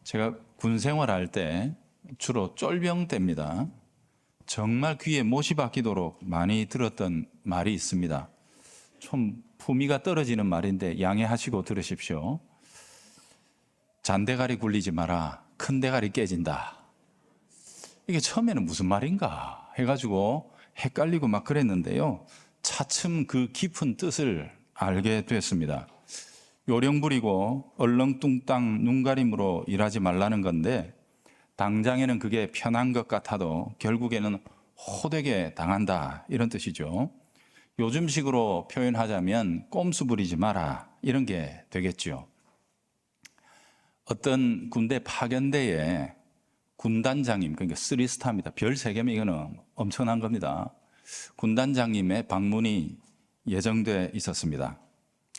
제가 군 생활할 때 주로 쫄병 때입니다. 정말 귀에 못이 박히도록 많이 들었던 말이 있습니다. 좀 품위가 떨어지는 말인데 양해하시고 들으십시오. 잔대가리 굴리지 마라. 큰 대가리 깨진다. 이게 처음에는 무슨 말인가 해가지고 헷갈리고 막 그랬는데요. 차츰 그 깊은 뜻을 알게 됐습니다. 요령 부리고 얼렁뚱땅 눈가림으로 일하지 말라는 건데, 당장에는 그게 편한 것 같아도 결국에는 호되게 당한다, 이런 뜻이죠. 요즘식으로 표현하자면 꼼수 부리지 마라, 이런 게 되겠죠. 어떤 군대 파견대에 군단장님, 그러니까 3스타입니다. 별 3개면 이거는 엄청난 겁니다. 군단장님의 방문이 예정돼 있었습니다.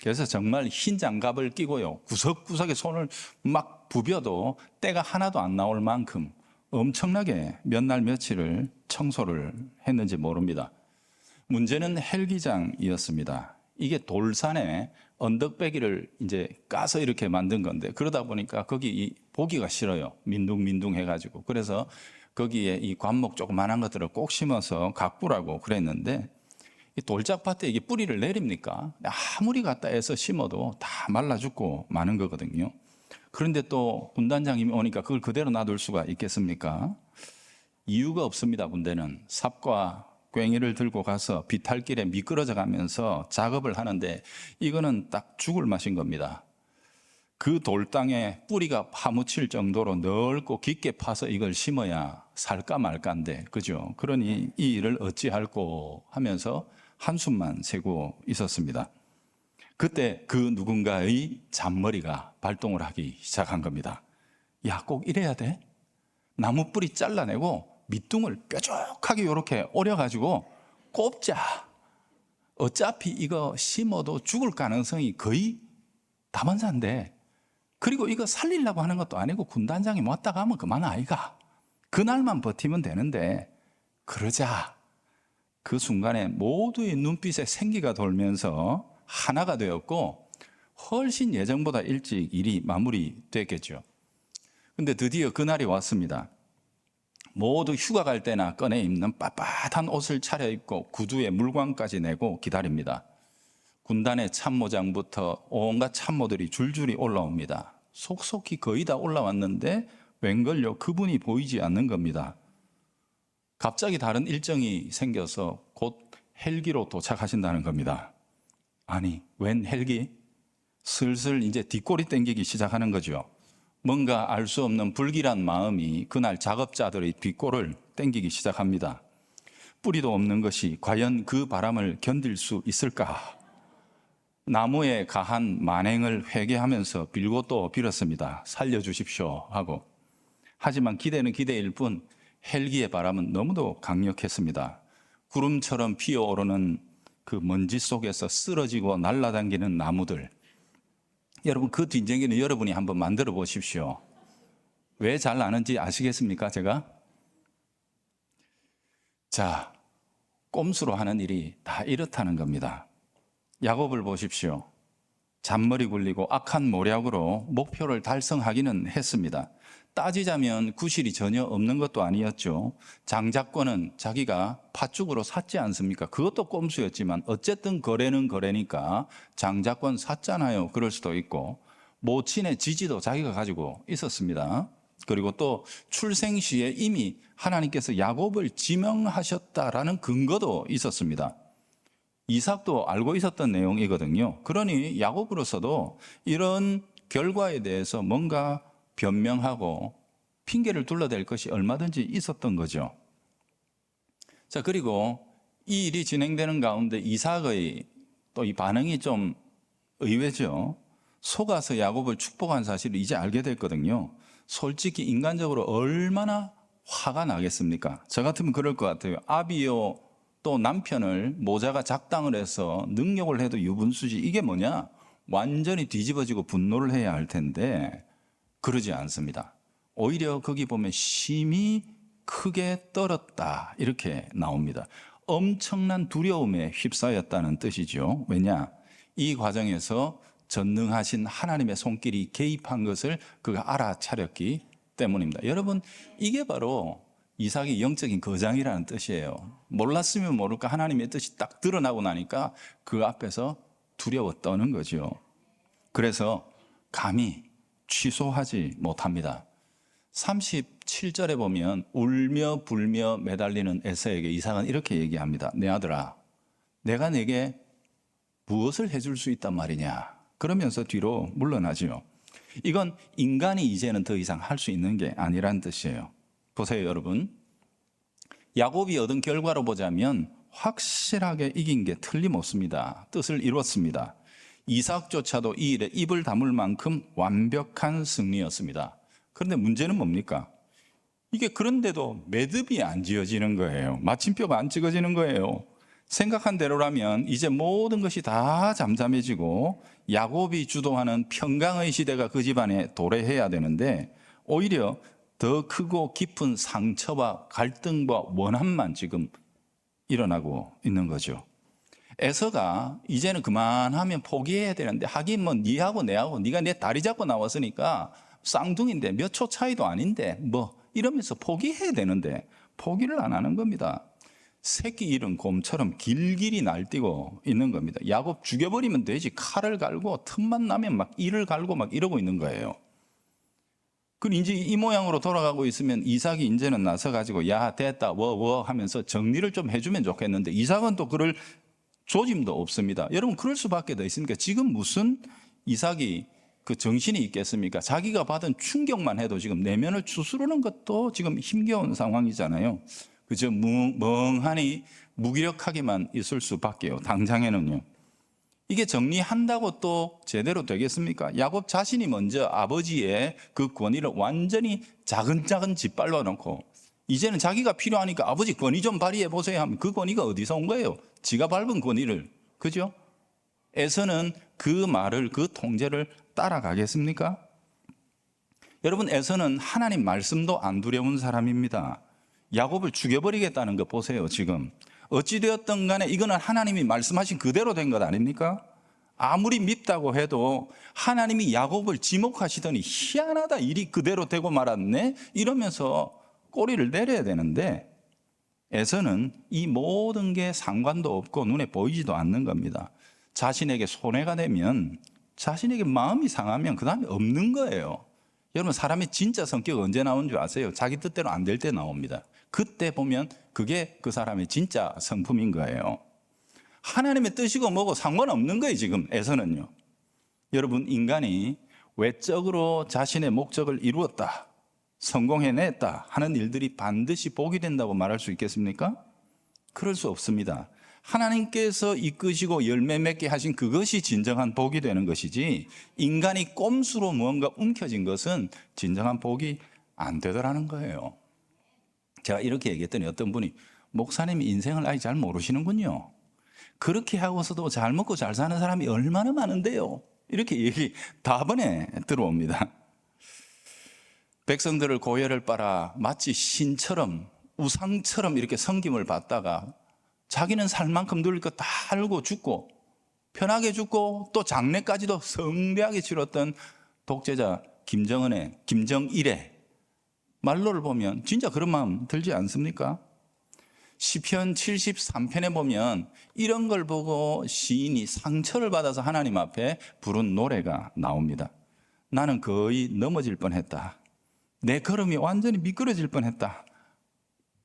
그래서 정말 흰 장갑을 끼고요, 구석구석에 손을 막 부벼도 때가 하나도 안 나올 만큼 엄청나게 몇 날 며칠을 청소를 했는지 모릅니다. 문제는 헬기장이었습니다. 이게 돌산에 언덕배기를 이제 까서 이렇게 만든 건데, 그러다 보니까 거기 보기가 싫어요. 민둥민둥 해가지고. 그래서 거기에 이 관목 조그만한 것들을 꼭 심어서 가꾸라고 그랬는데, 이 돌짝밭에 이게 뿌리를 내립니까? 아무리 갖다 해서 심어도 다 말라 죽고 마는 거거든요. 그런데 또 군단장님이 오니까 그걸 그대로 놔둘 수가 있겠습니까? 이유가 없습니다. 군대는 삽과 괭이를 들고 가서 비탈길에 미끄러져 가면서 작업을 하는데, 이거는 딱 죽을 맛인 겁니다. 그 돌땅에 뿌리가 파묻힐 정도로 넓고 깊게 파서 이걸 심어야 살까 말까인데, 그죠? 그러니 이 일을 어찌할꼬 하면서 한숨만 새고 있었습니다. 그때 그 누군가의 잔머리가 발동을 하기 시작한 겁니다. 야, 꼭 이래야 돼? 나무 뿌리 잘라내고 밑둥을 뾰족하게 이렇게 오려가지고 꼽자. 어차피 이거 심어도 죽을 가능성이 거의 다반사인데, 그리고 이거 살리려고 하는 것도 아니고 군단장이 왔다 가면 그만 아이가. 그날만 버티면 되는데, 그러자. 그 순간에 모두의 눈빛에 생기가 돌면서 하나가 되었고, 훨씬 예정보다 일찍 일이 마무리됐겠죠. 근데 드디어 그날이 왔습니다. 모두 휴가 갈 때나 꺼내 입는 빳빳한 옷을 차려입고 구두에 물광까지 내고 기다립니다. 군단의 참모장부터 온갖 참모들이 줄줄이 올라옵니다. 속속히 거의 다 올라왔는데 웬걸요, 그분이 보이지 않는 겁니다. 갑자기 다른 일정이 생겨서 곧 헬기로 도착하신다는 겁니다. 아니, 웬 헬기? 슬슬 이제 뒷골이 땡기기 시작하는 거죠. 뭔가 알 수 없는 불길한 마음이 그날 작업자들의 뒷골을 땡기기 시작합니다. 뿌리도 없는 것이 과연 그 바람을 견딜 수 있을까? 나무에 가한 만행을 회개하면서 빌고 또 빌었습니다. 살려주십시오 하고. 하지만 기대는 기대일 뿐 헬기의 바람은 너무도 강력했습니다. 구름처럼 피어오르는 그 먼지 속에서 쓰러지고 날아다니는 나무들. 여러분, 그 뒷전기는 여러분이 한번 만들어 보십시오. 왜 잘 아는지 아시겠습니까, 제가? 자, 꼼수로 하는 일이 다 이렇다는 겁니다. 야곱을 보십시오. 잔머리 굴리고 악한 모략으로 목표를 달성하기는 했습니다. 따지자면 구실이 전혀 없는 것도 아니었죠. 장자권은 자기가 팥죽으로 샀지 않습니까? 그것도 꼼수였지만 어쨌든 거래는 거래니까 장자권 샀잖아요. 그럴 수도 있고, 모친의 지지도 자기가 가지고 있었습니다. 그리고 또 출생시에 이미 하나님께서 야곱을 지명하셨다라는 근거도 있었습니다. 이삭도 알고 있었던 내용이거든요. 그러니 야곱으로서도 이런 결과에 대해서 뭔가 변명하고 핑계를 둘러댈 것이 얼마든지 있었던 거죠. 자, 그리고 이 일이 진행되는 가운데 이삭의 또 이 반응이 좀 의외죠. 속아서 야곱을 축복한 사실을 이제 알게 됐거든요. 솔직히 인간적으로 얼마나 화가 나겠습니까? 저 같으면 그럴 것 같아요. 아비요, 또 남편을 모자가 작당을 해서 능욕을 해도 유분수지, 이게 뭐냐? 완전히 뒤집어지고 분노를 해야 할 텐데 그러지 않습니다. 오히려 거기 보면 심히 크게 떨었다, 이렇게 나옵니다. 엄청난 두려움에 휩싸였다는 뜻이죠. 왜냐? 이 과정에서 전능하신 하나님의 손길이 개입한 것을 그가 알아차렸기 때문입니다. 여러분, 이게 바로 이삭의 영적인 거장이라는 뜻이에요. 몰랐으면 모를까 하나님의 뜻이 딱 드러나고 나니까 그 앞에서 두려워 떠는 거죠. 그래서 감히 취소하지 못합니다. 37절에 보면 울며 불며 매달리는 에서에게 이삭은 이렇게 얘기합니다. 내 아들아, 내가 내게 무엇을 해줄 수 있단 말이냐. 그러면서 뒤로 물러나지요. 이건 인간이 이제는 더 이상 할 수 있는 게 아니란 뜻이에요. 보세요, 여러분. 야곱이 얻은 결과로 보자면 확실하게 이긴 게 틀림없습니다. 뜻을 이뤘습니다. 이삭조차도 이 일에 입을 다물 만큼 완벽한 승리였습니다. 그런데 문제는 뭡니까? 이게 그런데도 매듭이 안 지어지는 거예요. 마침표가 안 찍어지는 거예요. 생각한 대로라면 이제 모든 것이 다 잠잠해지고 야곱이 주도하는 평강의 시대가 그 집안에 도래해야 되는데 오히려 더 크고 깊은 상처와 갈등과 원한만 지금 일어나고 있는 거죠. 에서가 이제는 그만하면 포기해야 되는데 하긴 뭐 니하고 내하고 네가 내 다리 잡고 나왔으니까 쌍둥이인데 몇 초 차이도 아닌데 뭐 이러면서 포기해야 되는데 포기를 안 하는 겁니다. 새끼 잃은 곰처럼 길길이 날뛰고 있는 겁니다. 야곱 죽여버리면 되지 칼을 갈고 틈만 나면 막 이를 갈고 막 이러고 있는 거예요. 그리고 이제 이 모양으로 돌아가고 있으면 이삭이 이제는 나서가지고 야 됐다 워워 하면서 정리를 좀 해주면 좋겠는데 이삭은 또 그럴 조짐도 없습니다. 여러분 그럴 수밖에 더 있습니까? 지금 무슨 이삭이 그 정신이 있겠습니까? 자기가 받은 충격만 해도 지금 내면을 추스르는 것도 지금 힘겨운 상황이잖아요. 그저 멍하니 무기력하게만 있을 수밖에요. 당장에는요. 이게 정리한다고 또 제대로 되겠습니까? 야곱 자신이 먼저 아버지의 그 권위를 완전히 차근차근 짓밟아 놓고 이제는 자기가 필요하니까 아버지 권위 좀 발휘해 보세요 하면 그 권위가 어디서 온 거예요? 지가 밟은 권위를. 그죠? 에서는 그 말을 그 통제를 따라가겠습니까? 여러분 에서는 하나님 말씀도 안 두려운 사람입니다. 야곱을 죽여버리겠다는 거 보세요. 지금 어찌되었든 간에 이거는 하나님이 말씀하신 그대로 된 것 아닙니까? 아무리 밉다고 해도 하나님이 야곱을 지목하시더니 희한하다 일이 그대로 되고 말았네 이러면서 꼬리를 내려야 되는데 에서는 이 모든 게 상관도 없고 눈에 보이지도 않는 겁니다. 자신에게 손해가 되면 자신에게 마음이 상하면 그 다음에 없는 거예요. 여러분 사람의 진짜 성격 언제 나오는 줄 아세요? 자기 뜻대로 안 될 때 나옵니다. 그때 보면 그게 그 사람의 진짜 성품인 거예요. 하나님의 뜻이고 뭐고 상관없는 거예요. 지금 에서는요. 여러분 인간이 외적으로 자신의 목적을 이루었다 성공해냈다 하는 일들이 반드시 복이 된다고 말할 수 있겠습니까? 그럴 수 없습니다. 하나님께서 이끄시고 열매 맺게 하신 그것이 진정한 복이 되는 것이지 인간이 꼼수로 무언가 움켜진 것은 진정한 복이 안 되더라는 거예요. 제가 이렇게 얘기했더니 어떤 분이 목사님이 인생을 아직 잘 모르시는군요. 그렇게 하고서도 잘 먹고 잘 사는 사람이 얼마나 많은데요. 이렇게 얘기 다번에 들어옵니다. 백성들을 고열을 빨아 마치 신처럼 우상처럼 이렇게 섬김을 받다가 자기는 살 만큼 누릴 거 다 알고 죽고 편하게 죽고 또 장례까지도 성대하게 치렀던 독재자 김정일의 말로를 보면 진짜 그런 마음 들지 않습니까? 시편 73편에 보면 이런 걸 보고 시인이 상처를 받아서 하나님 앞에 부른 노래가 나옵니다. 나는 거의 넘어질 뻔했다. 내 걸음이 완전히 미끄러질 뻔했다.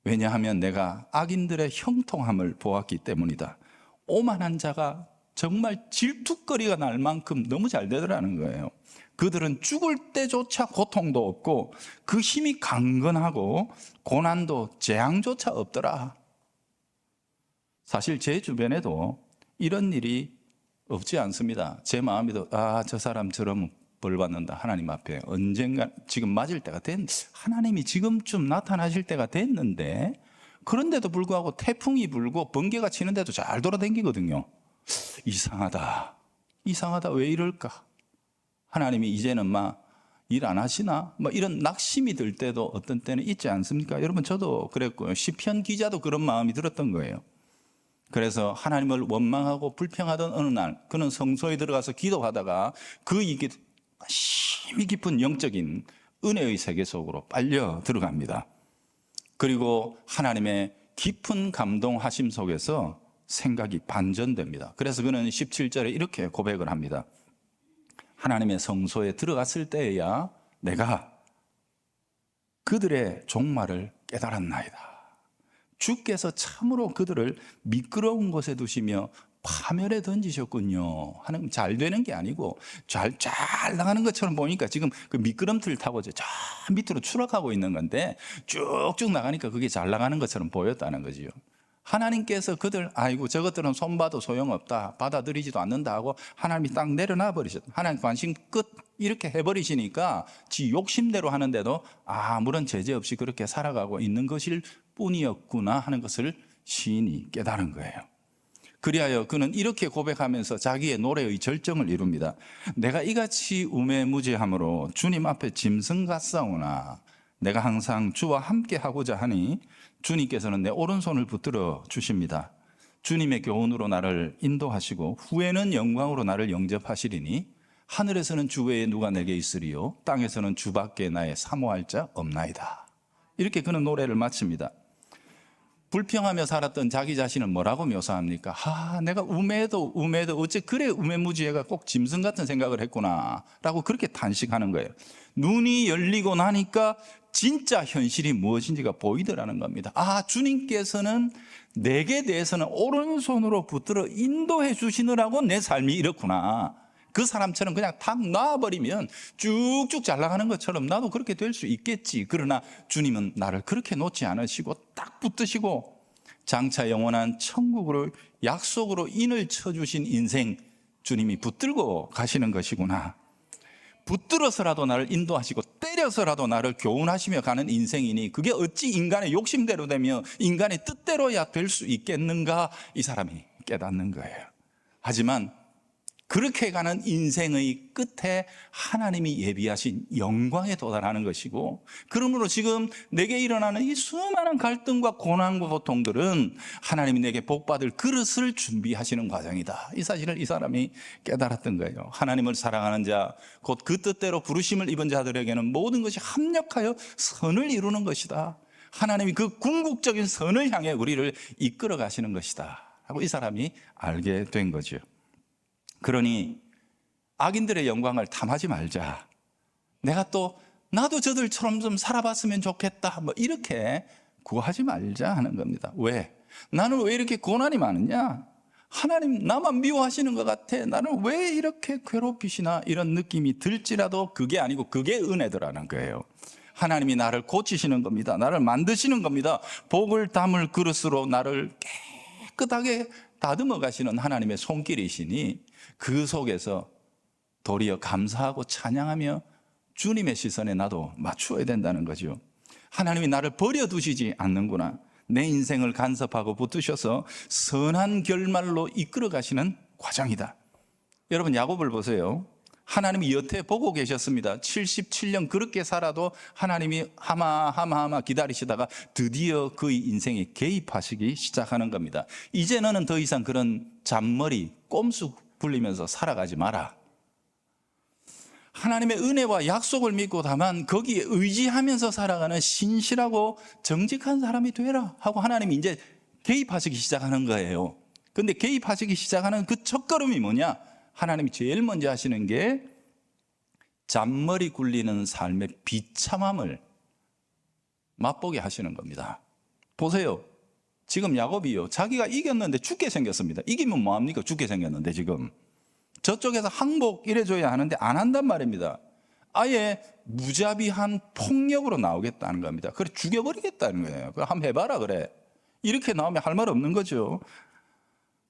왜냐하면 내가 악인들의 형통함을 보았기 때문이다. 오만한 자가 정말 질투거리가 날 만큼 너무 잘 되더라는 거예요. 그들은 죽을 때조차 고통도 없고 그 힘이 강건하고 고난도 재앙조차 없더라. 사실 제 주변에도 이런 일이 없지 않습니다. 제 마음에도 저 사람처럼 벌 받는다. 하나님 앞에 언젠가 지금 맞을 때가 하나님이 지금쯤 나타나실 때가 됐는데 그런데도 불구하고 태풍이 불고 번개가 치는데도 잘 돌아다니거든요. 이상하다 왜 이럴까? 하나님이 이제는 막 일 안 하시나? 뭐 이런 낙심이 들 때도 어떤 때는 있지 않습니까? 여러분 저도 그랬고요. 시편 기자도 그런 마음이 들었던 거예요. 그래서 하나님을 원망하고 불평하던 어느 날 그는 성소에 들어가서 기도하다가 그 이게 심히 깊은 영적인 은혜의 세계 속으로 빨려 들어갑니다. 그리고 하나님의 깊은 감동하심 속에서 생각이 반전됩니다. 그래서 그는 17절에 이렇게 고백을 합니다. 하나님의 성소에 들어갔을 때에야 내가 그들의 종말을 깨달았나이다. 주께서 참으로 그들을 미끄러운 곳에 두시며 파멸에 던지셨군요 하는, 잘 되는 게 아니고 잘 나가는 것처럼 보니까 지금 그 미끄럼틀 타고 저 밑으로 추락하고 있는 건데 쭉쭉 나가니까 그게 잘 나가는 것처럼 보였다는 거지요. 하나님께서 그들 아이고 저것들은 손봐도 소용없다, 받아들이지도 않는다 하고 하나님이 딱 내려놔 버리셨다. 하나님 관심 끝 이렇게 해버리시니까 지 욕심대로 하는데도 아무런 제재 없이 그렇게 살아가고 있는 것일 뿐이었구나 하는 것을 시인이 깨달은 거예요. 그리하여 그는 이렇게 고백하면서 자기의 노래의 절정을 이룹니다. 내가 이같이 우매무지함으로 주님 앞에 짐승 같사오나 내가 항상 주와 함께 하고자 하니 주님께서는 내 오른손을 붙들어 주십니다. 주님의 교훈으로 나를 인도하시고 후에는 영광으로 나를 영접하시리니 하늘에서는 주 외에 누가 내게 있으리요 땅에서는 주밖에 나의 사모할 자 없나이다. 이렇게 그는 노래를 마칩니다. 불평하며 살았던 자기 자신을 뭐라고 묘사합니까? 내가 우매도 어째 그래 우매무지해가 꼭 짐승 같은 생각을 했구나 라고 그렇게 탄식하는 거예요. 눈이 열리고 나니까 진짜 현실이 무엇인지가 보이더라는 겁니다. 주님께서는 내게 대해서는 오른손으로 붙들어 인도해 주시느라고 내 삶이 이렇구나. 그 사람처럼 그냥 탁 놔버리면 쭉쭉 잘 나가는 것처럼 나도 그렇게 될 수 있겠지. 그러나 주님은 나를 그렇게 놓지 않으시고 딱 붙드시고 장차 영원한 천국으로 약속으로 인을 쳐주신 인생 주님이 붙들고 가시는 것이구나. 붙들어서라도 나를 인도하시고 때려서라도 나를 교훈하시며 가는 인생이니 그게 어찌 인간의 욕심대로 되며 인간의 뜻대로야 될 수 있겠는가, 이 사람이 깨닫는 거예요. 하지만 그렇게 가는 인생의 끝에 하나님이 예비하신 영광에 도달하는 것이고, 그러므로 지금 내게 일어나는 이 수많은 갈등과 고난과 고통들은 하나님이 내게 복받을 그릇을 준비하시는 과정이다. 이 사실을 이 사람이 깨달았던 거예요. 하나님을 사랑하는 자, 곧 그 뜻대로 부르심을 입은 자들에게는 모든 것이 합력하여 선을 이루는 것이다. 하나님이 그 궁극적인 선을 향해 우리를 이끌어 가시는 것이다 하고 이 사람이 알게 된 거죠. 그러니 악인들의 영광을 탐하지 말자. 나도 저들처럼 좀 살아봤으면 좋겠다, 이렇게 구하지 말자 하는 겁니다. 왜? 나는 왜 이렇게 고난이 많으냐? 하나님 나만 미워하시는 것 같아. 나는 왜 이렇게 괴롭히시나? 이런 느낌이 들지라도 그게 아니고 그게 은혜더라는 거예요. 하나님이 나를 고치시는 겁니다. 나를 만드시는 겁니다. 복을 담을 그릇으로 나를 깨끗하게 다듬어 가시는 하나님의 손길이시니 그 속에서 도리어 감사하고 찬양하며 주님의 시선에 나도 맞추어야 된다는 거죠. 하나님이 나를 버려두시지 않는구나. 내 인생을 간섭하고 붙드셔서 선한 결말로 이끌어 가시는 과정이다. 여러분 야곱을 보세요. 하나님이 여태 보고 계셨습니다. 77년 그렇게 살아도 하나님이 하마 기다리시다가 드디어 그의 인생에 개입하시기 시작하는 겁니다. 이제 너는 더 이상 그런 잔머리 꼼수 불리면서 살아가지 마라. 하나님의 은혜와 약속을 믿고 다만 거기에 의지하면서 살아가는 신실하고 정직한 사람이 되라 하고 하나님이 이제 개입하시기 시작하는 거예요. 그런데 개입하시기 시작하는 그 첫걸음이 뭐냐? 하나님이 제일 먼저 하시는 게 잔머리 굴리는 삶의 비참함을 맛보게 하시는 겁니다. 보세요. 지금 야곱이요, 자기가 이겼는데 죽게 생겼습니다. 이기면 뭐합니까? 죽게 생겼는데 지금 저쪽에서 항복 이래줘야 하는데 안 한단 말입니다. 아예 무자비한 폭력으로 나오겠다는 겁니다. 그래 죽여버리겠다는 거예요. 그래 한번 해봐라 그래. 이렇게 나오면 할 말 없는 거죠.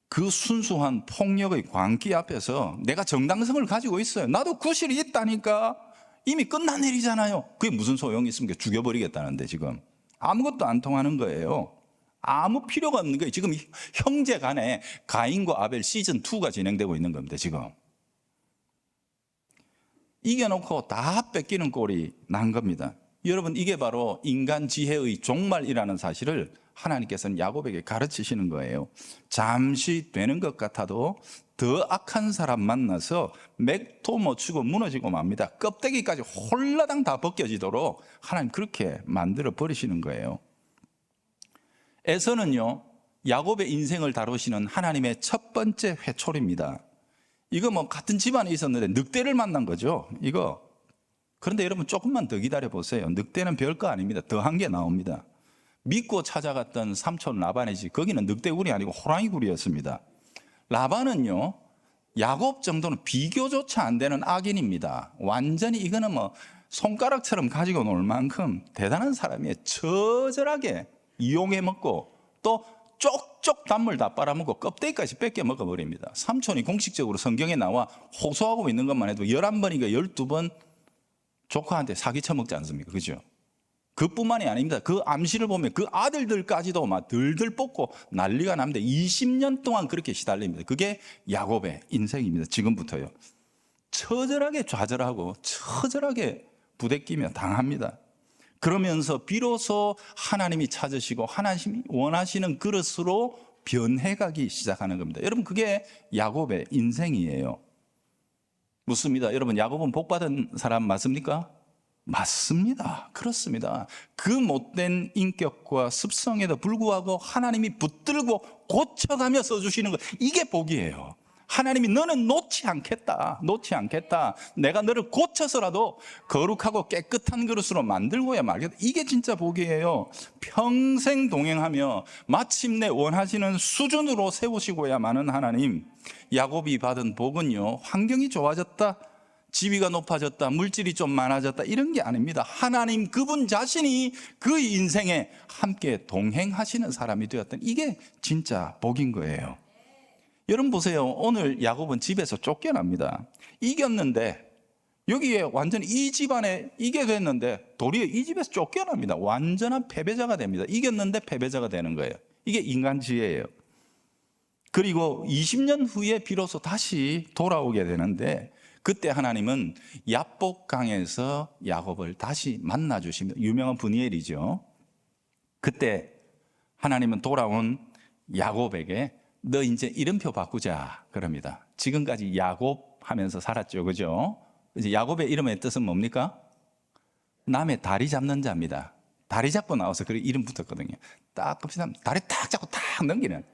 그 순수한 폭력의 광기 앞에서 내가 정당성을 가지고 있어요. 나도 구실이 있다니까. 이미 끝난 일이잖아요. 그게 무슨 소용이 있습니까? 죽여버리겠다는데 지금 아무것도 안 통하는 거예요. 아무 필요가 없는 거예요. 지금 형제 간에 가인과 아벨 시즌2가 진행되고 있는 겁니다. 지금 이겨놓고 다 뺏기는 꼴이 난 겁니다. 여러분, 이게 바로 인간 지혜의 종말이라는 사실을 하나님께서는 야곱에게 가르치시는 거예요. 잠시 되는 것 같아도 더 악한 사람 만나서 맥도 못 치고 무너지고 맙니다. 껍데기까지 홀라당 다 벗겨지도록 하나님 그렇게 만들어 버리시는 거예요. 에서는요, 야곱의 인생을 다루시는 하나님의 첫 번째 회초리입니다. 이거 뭐 같은 집안에 있었는데 늑대를 만난 거죠, 이거. 그런데 여러분, 조금만 더 기다려 보세요. 늑대는 별거 아닙니다. 더한 게 나옵니다. 믿고 찾아갔던 삼촌 라반의 집, 거기는 늑대굴이 아니고 호랑이굴이었습니다. 라반은요, 야곱 정도는 비교조차 안 되는 악인입니다. 완전히 이거는 뭐 손가락처럼 가지고 놀 만큼 대단한 사람이에요. 처절하게 이용해 먹고 또 쪽쪽 단물 다 빨아먹고 껍데기까지 뺏겨 먹어버립니다. 삼촌이 공식적으로 성경에 나와 호소하고 있는 것만 해도 11번이니까 12번 조카한테 사기쳐 먹지 않습니까? 그죠? 그뿐만이 아닙니다. 그 암시를 보면 그 아들들까지도 막 들들 뽑고 난리가 납니다. 20년 동안 그렇게 시달립니다. 그게 야곱의 인생입니다. 지금부터요. 처절하게 좌절하고 처절하게 부대끼며 당합니다. 그러면서 비로소 하나님이 찾으시고 하나님이 원하시는 그릇으로 변해가기 시작하는 겁니다. 여러분, 그게 야곱의 인생이에요. 묻습니다. 여러분, 야곱은 복받은 사람 맞습니까? 맞습니다. 그렇습니다. 그 못된 인격과 습성에도 불구하고 하나님이 붙들고 고쳐가며 써주시는 것, 이게 복이에요. 하나님이 너는 놓지 않겠다. 내가 너를 고쳐서라도 거룩하고 깨끗한 그릇으로 만들고야 말겠다. 이게 진짜 복이에요. 평생 동행하며 마침내 원하시는 수준으로 세우시고야 마는 하나님. 야곱이 받은 복은요, 환경이 좋아졌다, 지위가 높아졌다, 물질이 좀 많아졌다, 이런 게 아닙니다. 하나님 그분 자신이 그 인생에 함께 동행하시는 사람이 되었던, 이게 진짜 복인 거예요. 여러분 보세요. 오늘 야곱은 집에서 쫓겨납니다. 이겼는데, 여기에 완전히 이 집안에 이게 됐는데 도리어 이 집에서 쫓겨납니다. 완전한 패배자가 됩니다. 이겼는데 패배자가 되는 거예요. 이게 인간 지혜예요. 그리고 20년 후에 비로소 다시 돌아오게 되는데, 그때 하나님은 야복강에서 야곱을 다시 만나 주십니다. 유명한 브니엘이죠. 그때 하나님은 돌아온 야곱에게 너 이제 이름표 바꾸자 그럽니다. 지금까지 야곱 하면서 살았죠, 그죠? 이제 야곱의 이름의 뜻은 뭡니까? 남의 다리 잡는 자입니다. 다리 잡고 나와서 그렇게 이름 붙었거든요. 딱 봅시다. 다리 탁 잡고 탁 넘기는,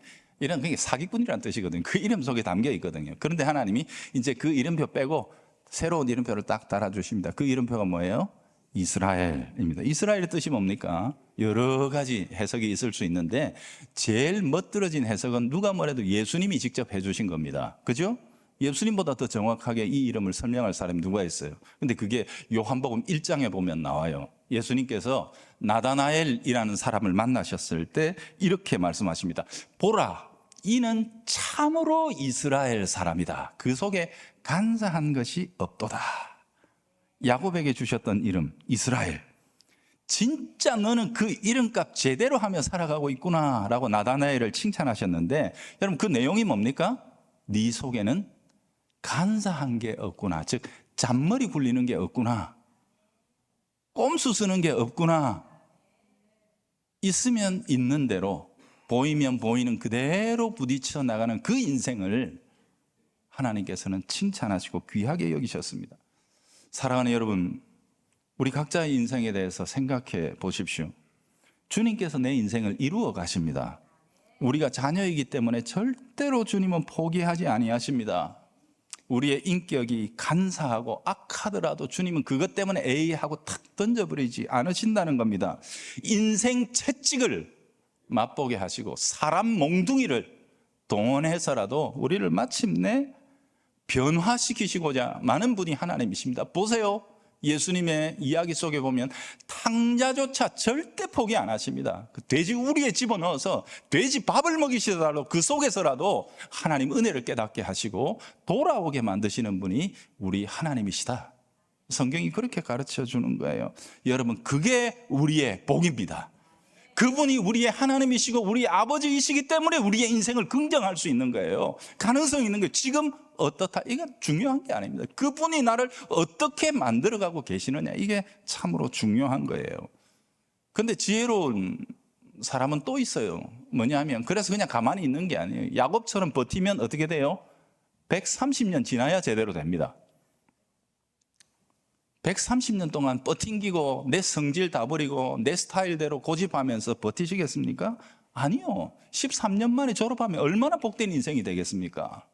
이런 그게 사기꾼이라는 뜻이거든요. 그 이름 속에 담겨 있거든요. 그런데 하나님이 이제 그 이름표 빼고 새로운 이름표를 딱 달아주십니다. 그 이름표가 뭐예요? 이스라엘입니다. 이스라엘의 뜻이 뭡니까? 여러 가지 해석이 있을 수 있는데 제일 멋들어진 해석은 누가 뭐래도 예수님이 직접 해주신 겁니다. 그죠? 예수님보다 더 정확하게 이 이름을 설명할 사람이 누가 있어요? 근데 그게 요한복음 1장에 보면 나와요. 예수님께서 나다나엘이라는 사람을 만나셨을 때 이렇게 말씀하십니다. 보라, 이는 참으로 이스라엘 사람이다. 그 속에 간사한 것이 없도다. 야곱에게 주셨던 이름 이스라엘, 진짜 너는 그 이름값 제대로 하며 살아가고 있구나 라고 나다나엘을 칭찬하셨는데, 여러분 그 내용이 뭡니까? 네 속에는 간사한 게 없구나. 즉 잔머리 굴리는 게 없구나, 꼼수 쓰는 게 없구나. 있으면 있는 대로, 보이면 보이는 그대로 부딪혀 나가는 그 인생을 하나님께서는 칭찬하시고 귀하게 여기셨습니다. 사랑하는 여러분, 우리 각자의 인생에 대해서 생각해 보십시오. 주님께서 내 인생을 이루어 가십니다. 우리가 자녀이기 때문에 절대로 주님은 포기하지 아니하십니다. 우리의 인격이 간사하고 악하더라도 주님은 그것 때문에 에이 하고 탁 던져버리지 않으신다는 겁니다. 인생 채찍을 맛보게 하시고 사람 몽둥이를 동원해서라도 우리를 마침내 변화시키시고자 많은 분이 하나님이십니다. 보세요. 예수님의 이야기 속에 보면 탕자조차 절대 포기 안 하십니다. 그 돼지 우리에 집어넣어서 돼지 밥을 먹이시더라도 그 속에서라도 하나님 은혜를 깨닫게 하시고 돌아오게 만드시는 분이 우리 하나님이시다. 성경이 그렇게 가르쳐 주는 거예요. 여러분, 그게 우리의 복입니다. 그분이 우리의 하나님이시고 우리의 아버지이시기 때문에 우리의 인생을 긍정할 수 있는 거예요. 가능성이 있는 거예요. 지금 어떻다, 이건 중요한 게 아닙니다. 그분이 나를 어떻게 만들어가고 계시느냐, 이게 참으로 중요한 거예요. 근데 지혜로운 사람은 또 있어요. 뭐냐면, 그래서 그냥 가만히 있는 게 아니에요. 야곱처럼 버티면 어떻게 돼요? 130년 지나야 제대로 됩니다. 130년 동안 버팅기고 내 성질 다 버리고 내 스타일대로 고집하면서 버티시겠습니까? 아니요. 13년 만에 졸업하면 얼마나 복된 인생이 되겠습니까?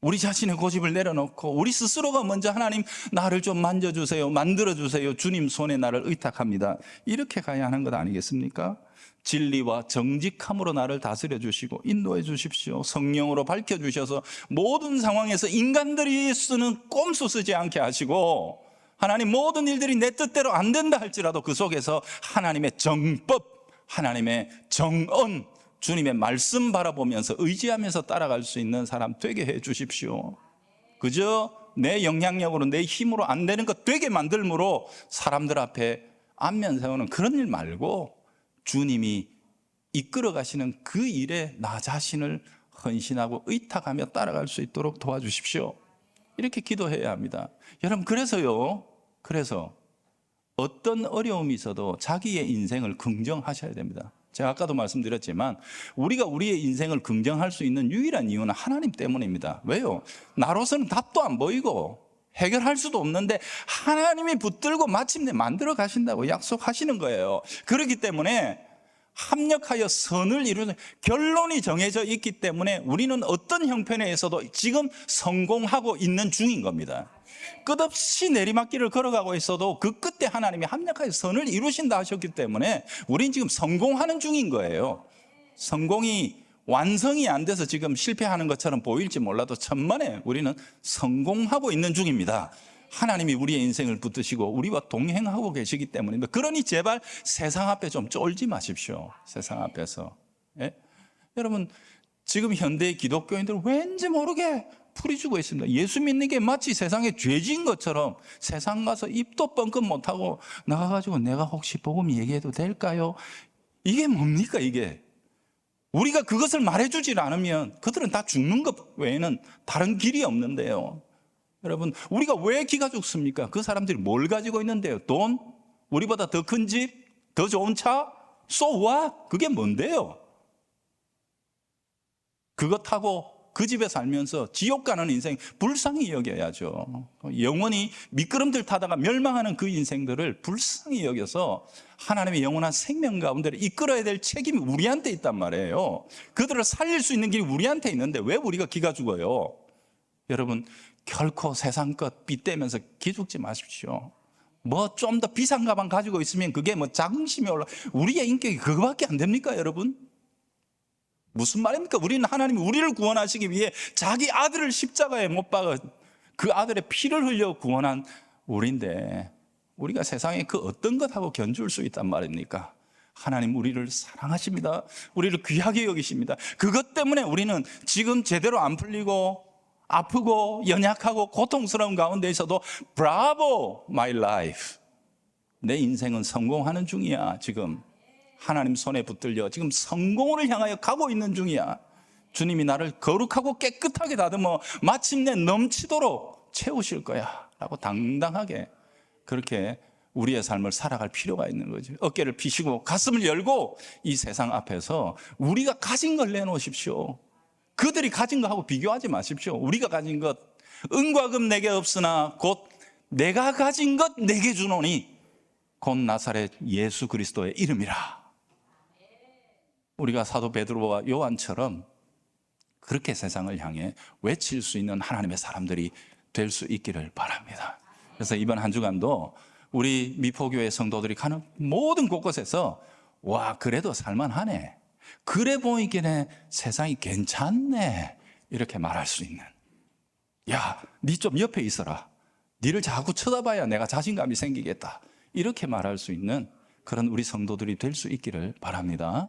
우리 자신의 고집을 내려놓고 우리 스스로가 먼저 하나님, 나를 좀 만져주세요, 만들어주세요, 주님 손에 나를 의탁합니다, 이렇게 가야 하는 것 아니겠습니까? 진리와 정직함으로 나를 다스려 주시고 인도해 주십시오. 성령으로 밝혀주셔서 모든 상황에서 인간들이 쓰는 꼼수 쓰지 않게 하시고, 하나님 모든 일들이 내 뜻대로 안 된다 할지라도 그 속에서 하나님의 정법, 하나님의 정언, 주님의 말씀 바라보면서 의지하면서 따라갈 수 있는 사람 되게 해 주십시오. 그저 내 영향력으로, 내 힘으로 안 되는 것 되게 만들므로 사람들 앞에 안면 세우는 그런 일 말고, 주님이 이끌어 가시는 그 일에 나 자신을 헌신하고 의탁하며 따라갈 수 있도록 도와주십시오. 이렇게 기도해야 합니다. 여러분, 그래서 어떤 어려움이 있어도 자기의 인생을 긍정하셔야 됩니다. 제가 아까도 말씀드렸지만 우리가 우리의 인생을 긍정할 수 있는 유일한 이유는 하나님 때문입니다. 왜요? 나로서는 답도 안 보이고 해결할 수도 없는데 하나님이 붙들고 마침내 만들어 가신다고 약속하시는 거예요. 그렇기 때문에 합력하여 선을 이루는 결론이 정해져 있기 때문에 우리는 어떤 형편에서도 지금 성공하고 있는 중인 겁니다. 끝없이 내리막길을 걸어가고 있어도 그 끝에 하나님이 합력하여 선을 이루신다 하셨기 때문에 우린 지금 성공하는 중인 거예요. 성공이 완성이 안 돼서 지금 실패하는 것처럼 보일지 몰라도 천만에 우리는 성공하고 있는 중입니다. 하나님이 우리의 인생을 붙드시고 우리와 동행하고 계시기 때문입니다. 그러니 제발 세상 앞에 좀 쫄지 마십시오. 세상 앞에서. 예? 여러분, 지금 현대의 기독교인들은 왠지 모르게 풀이주고 있습니다. 예수 믿는 게 마치 세상에 죄진 것처럼 세상 가서 입도 뻥끗 못하고 나가가지고 내가 혹시 복음 얘기해도 될까요? 이게 뭡니까 이게? 우리가 그것을 말해주질 않으면 그들은 다 죽는 것 외에는 다른 길이 없는데요. 여러분, 우리가 왜 기가 죽습니까? 그 사람들이 뭘 가지고 있는데요? 돈? 우리보다 더 큰 집? 더 좋은 차? So what? 그게 뭔데요? 그거 타고 그 집에 살면서 지옥 가는 인생 불쌍히 여겨야죠. 영원히 미끄럼틀 타다가 멸망하는 그 인생들을 불쌍히 여겨서 하나님의 영원한 생명 가운데를 이끌어야 될 책임이 우리한테 있단 말이에요. 그들을 살릴 수 있는 길이 우리한테 있는데 왜 우리가 기가 죽어요? 여러분, 결코 세상 것 빗대면서 기죽지 마십시오. 뭐 좀 더 비싼 가방 가지고 있으면 그게 뭐 자긍심이 올라, 우리의 인격이 그거밖에 안 됩니까 여러분? 무슨 말입니까? 우리는 하나님이 우리를 구원하시기 위해 자기 아들을 십자가에 못 박아 그 아들의 피를 흘려 구원한 우리인데 우리가 세상에 그 어떤 것하고 견줄 수 있단 말입니까? 하나님 우리를 사랑하십니다. 우리를 귀하게 여기십니다. 그것 때문에 우리는 지금 제대로 안 풀리고 아프고 연약하고 고통스러운 가운데 있어도 브라보 마이 라이프, 내 인생은 성공하는 중이야. 지금 하나님 손에 붙들려 지금 성공을 향하여 가고 있는 중이야. 주님이 나를 거룩하고 깨끗하게 다듬어 마침내 넘치도록 채우실 거야 라고 당당하게 그렇게 우리의 삶을 살아갈 필요가 있는 거죠. 어깨를 피시고 가슴을 열고 이 세상 앞에서 우리가 가진 걸 내놓으십시오. 그들이 가진 것하고 비교하지 마십시오. 우리가 가진 것, 은과 금 내게 없으나 곧 내가 가진 것 내게 주노니 곧 나사렛 예수 그리스도의 이름이라. 우리가 사도 베드로와 요한처럼 그렇게 세상을 향해 외칠 수 있는 하나님의 사람들이 될 수 있기를 바랍니다. 그래서 이번 한 주간도 우리 미포교회 성도들이 가는 모든 곳곳에서 와, 그래도 살만하네, 그래 보이기에 세상이 괜찮네, 이렇게 말할 수 있는, 야, 니 좀 옆에 있어라, 니를 자꾸 쳐다봐야 내가 자신감이 생기겠다, 이렇게 말할 수 있는 그런 우리 성도들이 될 수 있기를 바랍니다.